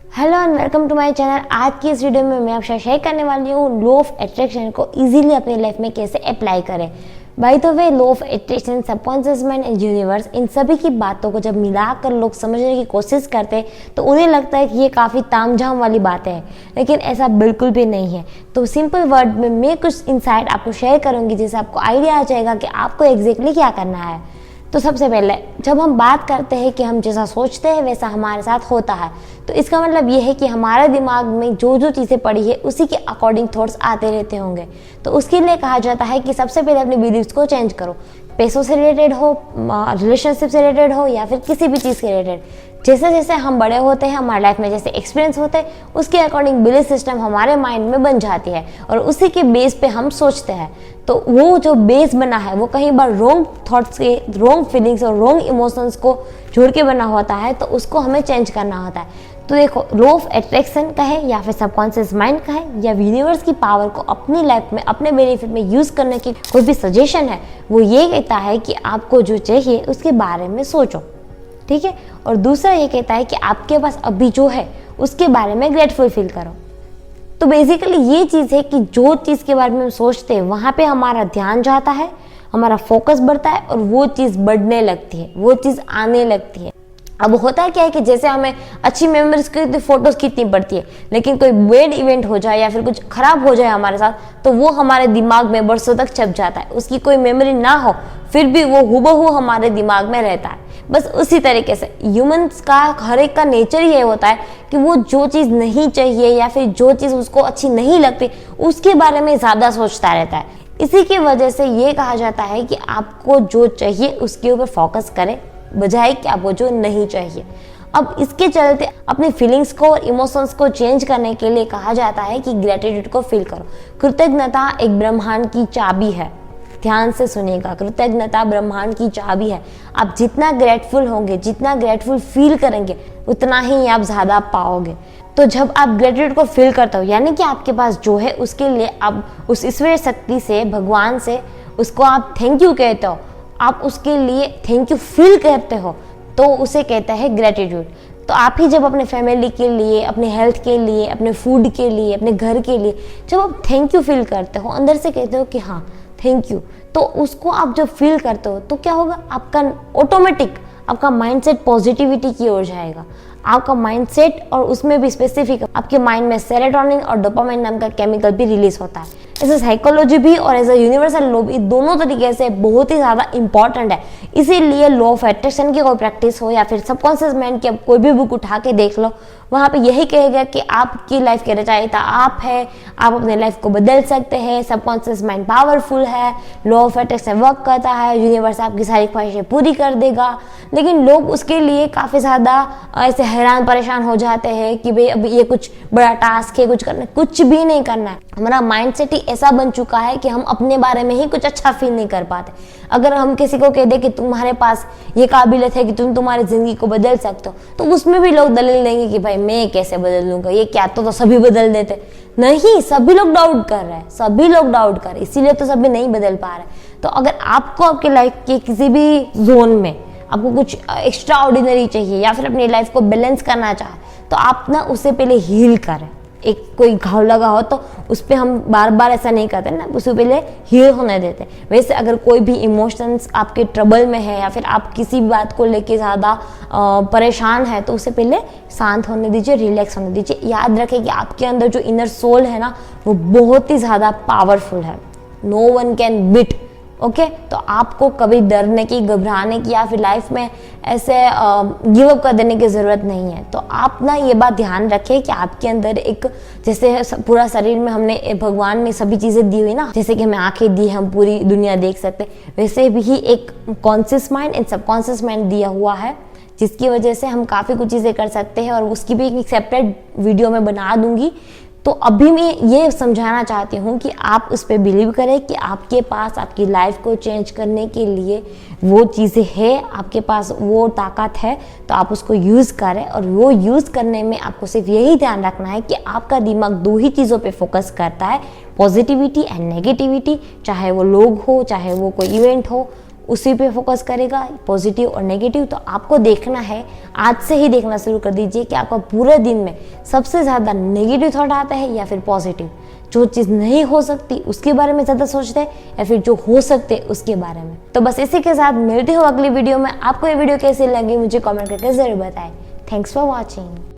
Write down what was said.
Hello and welcome to my channel. आज की इस वीडियो में मैं आपसे शेयर करने वाली हूँ लॉ ऑफ अट्रैक्शन को इजीली अपनी लाइफ में कैसे अप्लाई करें। By the way, law of attraction, subconscious mind and universe, इन सभी की बातों को जब मिलाकर लोग समझने की कोशिश करते हैं तो उन्हें लगता है कि ये काफ़ी तामझाम वाली बातें हैं, लेकिन ऐसा बिल्कुल भी नहीं है। तो सिंपल वर्ड में मैं कुछ इंसाइट आपको शेयर करूँगी जिससे आपको आइडिया आ जाएगा कि आपको एग्जैक्टली क्या करना है। तो सबसे पहले जब हम बात करते हैं कि हम जैसा सोचते हैं वैसा हमारे साथ होता है, तो इसका मतलब ये है कि हमारे दिमाग में जो जो चीज़ें पड़ी है उसी के अकॉर्डिंग थॉट्स आते रहते होंगे। तो उसके लिए कहा जाता है कि सबसे पहले अपने बिलीव्स को चेंज करो। पैसों से रिलेटेड हो, रिलेशनशिप से रिलेटेड हो या फिर किसी भी चीज़ के रिलेटेड। जैसे जैसे हम बड़े होते हैं, हमारे लाइफ में जैसे एक्सपीरियंस होते हैं, उसके अकॉर्डिंग बिलीफ सिस्टम हमारे माइंड में बन जाती है और उसी के बेस पे हम सोचते हैं। तो वो जो बेस बना है वो कई बार रॉन्ग थॉट्स के, रॉन्ग फीलिंग्स और रॉन्ग इमोशंस को जोड़ के बना होता है, तो उसको हमें चेंज करना होता है। तो देखो, लॉ ऑफ अट्रैक्शन का है या फिर सबकॉन्शियस माइंड का है या यूनिवर्स की पावर को अपनी लाइफ में अपने बेनिफिट में यूज़ करने की कोई भी सजेशन है, वो ये कहता है कि आपको जो चाहिए उसके बारे में सोचो, ठीक है। और दूसरा ये कहता है कि आपके पास अभी जो है उसके बारे में ग्रेटफुल फील करो। तो बेसिकली ये चीज़ है कि जो चीज़ के बारे में हम सोचते हैं वहाँ पे हमारा ध्यान जाता है, हमारा फोकस बढ़ता है और वो चीज़ बढ़ने लगती है, वो चीज़ आने लगती है। अब होता है क्या है कि जैसे हमें अच्छी मेमोरीज की फोटोज कितनी पड़ती है, लेकिन कोई बैड इवेंट हो जाए या फिर कुछ खराब हो जाए हमारे साथ, तो वो हमारे दिमाग में बरसों तक छप जाता है। उसकी कोई मेमोरी ना हो फिर भी वो हुबहू हमारे दिमाग में रहता है। बस उसी तरीके से ह्यूमंस का हर एक का नेचर ये होता है कि वो जो चीज़ नहीं चाहिए या फिर जो चीज़ उसको अच्छी नहीं लगती उसके बारे में ज़्यादा सोचता रहता है। इसी की वजह से ये कहा जाता है कि आपको जो चाहिए उसके ऊपर फोकस करें, बजाय कि आपको जो नहीं चाहिए। अब इसके चलते अपनी फीलिंग्स को और इमोशंस को चेंज करने के लिए कहा जाता है कि ग्रेटिट्यूड को फील करो। कृतज्ञता एक ब्रह्मांड की चाबी है। ध्यान से सुनिएगा, कृतज्ञता ब्रह्मांड की चाबी है। आप जितना ग्रेटफुल होंगे, जितना ग्रेटफुल फील करेंगे, उतना ही आप ज़्यादा पाओगे। तो जब आप ग्रेटिट्यूड को फील करते हो, यानी कि आपके पास जो है उसके लिए आप उस ईश्वरीय शक्ति से, भगवान से उसको आप थैंक यू कहते हो, आप उसके लिए थैंक यू फील करते हो, तो उसे कहते हैं ग्रेटिट्यूड। तो आप ही जब अपने फैमिली के लिए, अपने हेल्थ के लिए, अपने फूड के लिए, अपने घर के लिए जब आप थैंक यू फील करते हो, अंदर से कहते हो कि हाँ थैंक यू, तो उसको आप जब फील करते हो तो क्या होगा, आपका ऑटोमेटिक आपका माइंडसेट पॉजिटिविटी की ओर जाएगा। आपका माइंडसेट, और उसमें भी स्पेसिफिक आपके माइंड में सेरोटोनिन और डोपामाइन नाम का केमिकल भी रिलीज होता है। एज ए साइकोलॉजी भी और एज ए यूनिवर्सल लॉ भी दोनों तरीके से बहुत ही ज़्यादा इंपॉर्टेंट है। इसीलिए लॉ ऑफ अट्रैक्शन की कोई प्रैक्टिस हो या फिर सबकॉन्शियस माइंड की आप कोई भी बुक उठा के देख लो, वहाँ पे यही कहेगा कि आपकी लाइफ के रचयिता आप है, आप अपने लाइफ को बदल सकते हैं, सबकॉन्शियस माइंड पावरफुल है, लॉ ऑफ अट्रैक्शन वर्क करता है, यूनिवर्स आपकी सारी ख्वाहिशें पूरी कर देगा। लेकिन लोग उसके लिए काफ़ी ज़्यादा ऐसे हैरान परेशान हो जाते हैं कि भाई अब ये कुछ बड़ा टास्क है, कुछ करना, कुछ भी नहीं करना है। हमारा माइंडसेट ही ऐसा बन चुका है कि हम अपने बारे में ही कुछ अच्छा फील नहीं कर पाते। अगर हम किसी को कह दे कि तुम्हारे पास ये काबिलियत है कि तुम तुम्हारी जिंदगी को बदल सकते हो, तो उसमें भी लोग दलील देंगे कि भाई मैं कैसे बदल लूंगा, ये क्या, तो सभी बदल देते। नहीं, सभी लोग डाउट कर रहे हैं, सभी लोग डाउट कर रहे हैं, इसीलिए तो सभी नहीं बदल पा रहे। तो अगर आपको आपके लाइफ के किसी भी जोन में आपको कुछ एक्स्ट्रा ऑर्डिनरी चाहिए या फिर अपनी लाइफ को बैलेंस करना चाहे, तो आप ना उससे पहले हील करें। एक कोई घाव लगा हो तो उस पर हम बार बार ऐसा नहीं करते ना, उससे पहले हील होने देते। वैसे अगर कोई भी इमोशंस आपके ट्रबल में है या फिर आप किसी भी बात को लेके ज़्यादा परेशान है, तो उससे पहले शांत होने दीजिए, रिलैक्स होने दीजिए। याद रखें कि आपके अंदर जो इनर सोल है ना, वो बहुत ही ज़्यादा पावरफुल है। No one can beat. Okay, तो आपको कभी डरने की, घबराने की या फिर लाइफ में ऐसे गिव अप कर देने की ज़रूरत नहीं है। तो आप ना ये बात ध्यान रखें कि आपके अंदर एक, जैसे पूरा शरीर में हमने भगवान ने सभी चीज़ें दी हुई ना, जैसे कि हमें आंखें दी, हम पूरी दुनिया देख सकते, वैसे भी एक conscious mind and subconscious mind दिया हुआ है, जिसकी वजह से हम काफ़ी कुछ चीज़ें कर सकते हैं। और उसकी भी एक सेपरेट वीडियो में बना दूंगी। तो अभी मैं ये समझाना चाहती हूँ कि आप उस पर बिलीव करें कि आपके पास आपकी लाइफ को चेंज करने के लिए वो चीज़ें हैं, आपके पास वो ताकत है, तो आप उसको यूज़ करें। और वो यूज़ करने में आपको सिर्फ यही ध्यान रखना है कि आपका दिमाग दो ही चीज़ों पे फोकस करता है, पॉजिटिविटी एंड नेगेटिविटी। चाहे वो लोग हो, चाहे वो कोई इवेंट हो, उसी पे फोकस करेगा, पॉजिटिव और नेगेटिव। तो आपको देखना है, आज से ही देखना शुरू कर दीजिए कि आपका पूरे दिन में सबसे ज़्यादा नेगेटिव थॉट आता है या फिर पॉजिटिव। जो चीज़ नहीं हो सकती उसके बारे में ज़्यादा सोचते हैं या फिर जो हो सकते उसके बारे में। तो बस इसी के साथ मिलती हूँ अगली वीडियो में। आपको ये वीडियो कैसी लगी मुझे कमेंट करके ज़रूर बताएं। Thanks for watching.